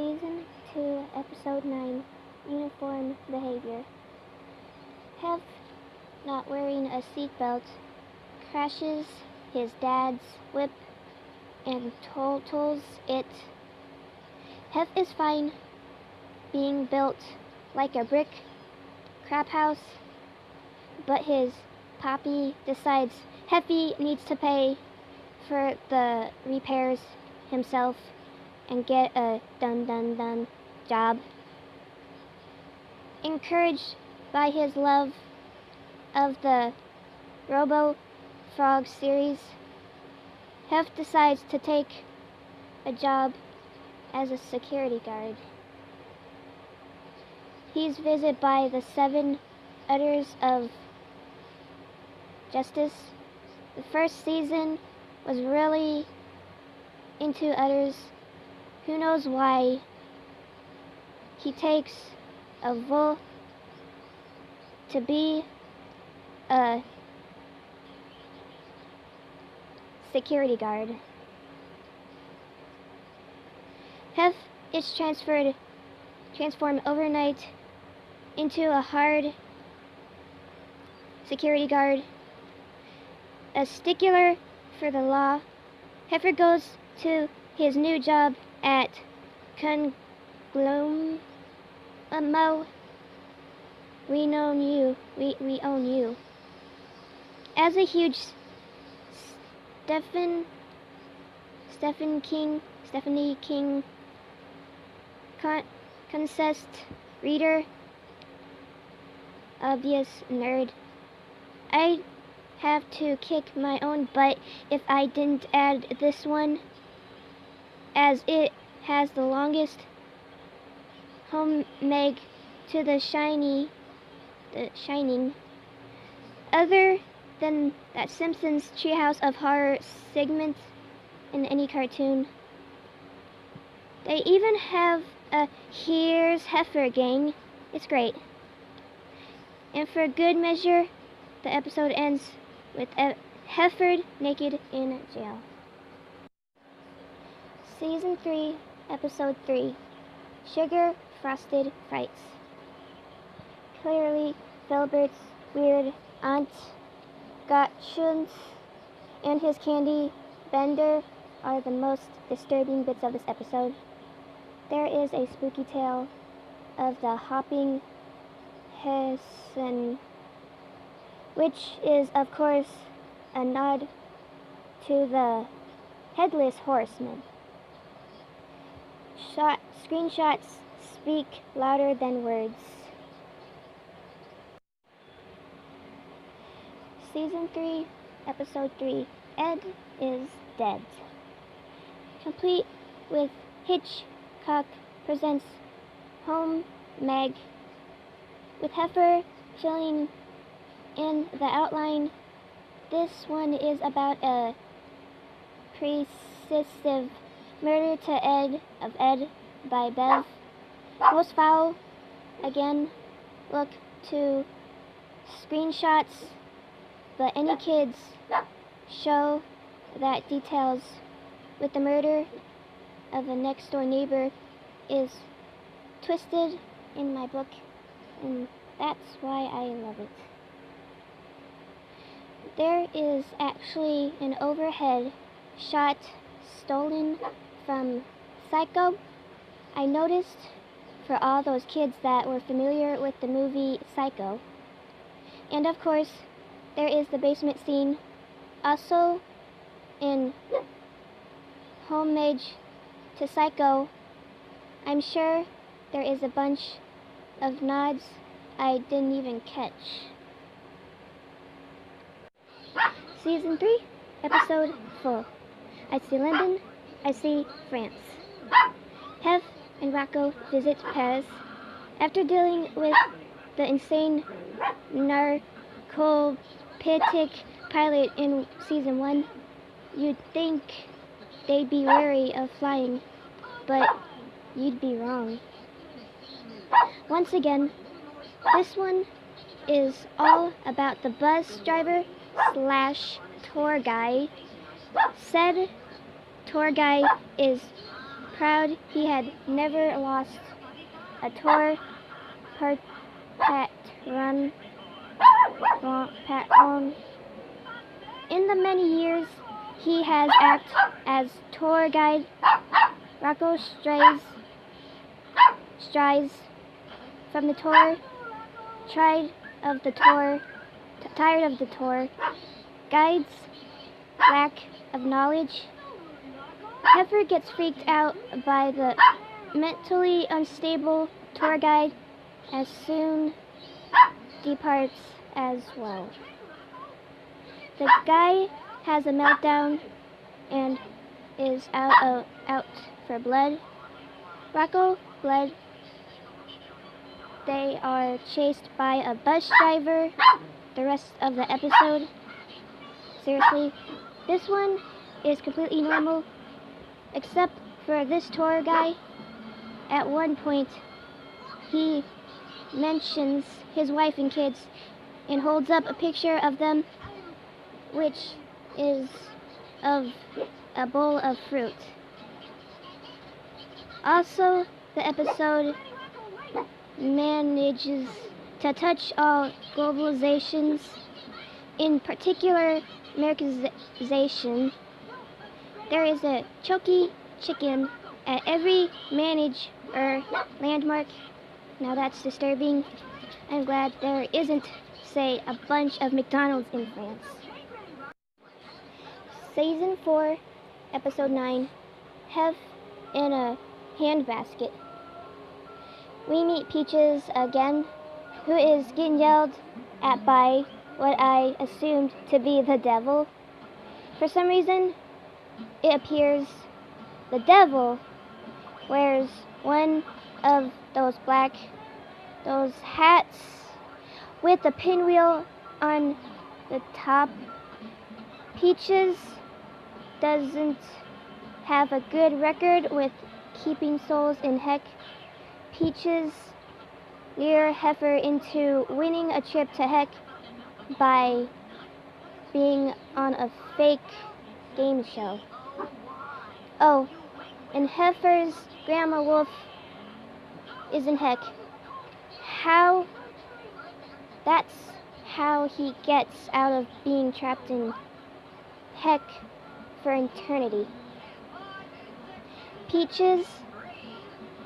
Season 2, Episode 9, Uniform Behavior. Hev, not wearing a seatbelt, crashes his dad's whip and totals it. Hev is fine, being built like a brick crap house, but his poppy decides Heffy needs to pay for the repairs himself and get a dun job. Encouraged by his love of the Robo Frog series, Hef decides to take a job as a security guard. He's visited by the 7 Utters of Justice. The first season was really into Utters. Who knows why he takes a vow to be a security guard. Hef is transformed overnight into a hard security guard. A stickler for the law, Heifer goes to his new job at Conglomo. We own you. As a huge Stephanie King consist reader, obvious nerd. I'd have to kick my own butt if I didn't add this one, as it has the longest homage to the Shining, other than that Simpsons Treehouse of Horror segment in any cartoon. They even have a Here's Heifer gang. It's great. And for good measure, the episode ends with Heifer naked in jail. Season 3, Episode 3, Sugar Frosted Frights. Clearly, Filbert's weird aunt Gottschalk and his candy bender are the most disturbing bits of this episode. There is a spooky tale of the hopping Hessen, which is, of course, a nod to the Headless Horseman. Screenshots speak louder than words. Season 3, Episode 3, Ed is Dead. Complete with Hitchcock presents Home Mag, with Heifer filling in the outline. This one is about a persistent murder to Ed by Bev. Most foul, again, look to screenshots, but any kids show that details with the murder of a next door neighbor is twisted in my book, and that's why I love it. There is actually an overhead shot stolen from Psycho. I noticed for all those kids that were familiar with the movie Psycho. And of course, there is the basement scene, also in homage to Psycho. I'm sure there is a bunch of nods I didn't even catch. Season 3, Episode 4. I see London, I see France. Hev and Rocko visit Paris. After dealing with the insane narcoleptic pilot in Season 1, you'd think they'd be wary of flying, but you'd be wrong. Once again, this one is all about the bus driver / tour guy. Said tour guy is proud he had never lost a tour patron. In the many years he has acted as tour guide, Rocko strives from the tour, tired of the tour guide's lack of knowledge. Heifer gets freaked out by the mentally unstable tour guide as soon departs as well. The guy has a meltdown and is out for blood. Rocko blood. They are chased by a bus driver the rest of the episode. Seriously, this one is completely normal, except for this tour guy. At one point, he mentions his wife and kids and holds up a picture of them, which is of a bowl of fruit. Also, the episode manages to touch all globalizations, in particular Americanization. There is a choky chicken at every landmark. Now that's disturbing. I'm glad there isn't, say, a bunch of McDonald's in France. Season 4, Episode 9, Hef in a Handbasket. We meet Peaches again, who is getting yelled at by what I assumed to be the devil. For some reason, it appears the devil wears one of those hats with a pinwheel on the top. Peaches doesn't have a good record with keeping souls in heck. Peaches lure Heifer into winning a trip to heck by being on a fake game show. Oh, and Heifer's Grandma Wolf is in heck. That's how he gets out of being trapped in heck for eternity. Peaches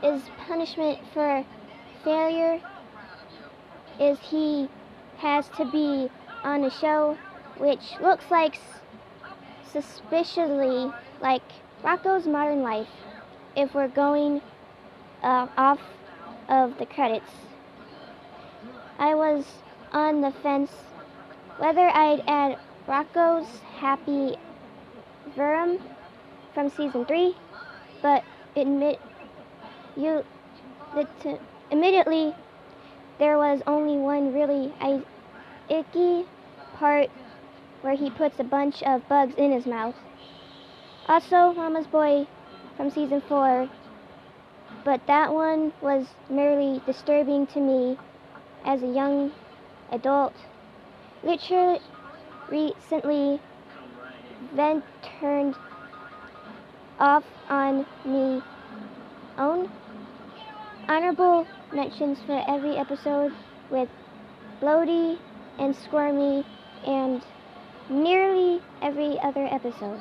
is punishment for failure is he has to be on a show which looks like suspiciously like Rocko's Modern Life if we're going off of the credits. I was on the fence whether I'd add Rocko's Happy Verum from Season 3, but immediately there was only one really icky part where he puts a bunch of bugs in his mouth. Also, Mama's Boy from Season 4, but that one was merely disturbing to me as a young adult. Literally, recently, Vent turned off on me own. Honorable mentions for every episode with Bloaty and Squirmy and nearly every other episode.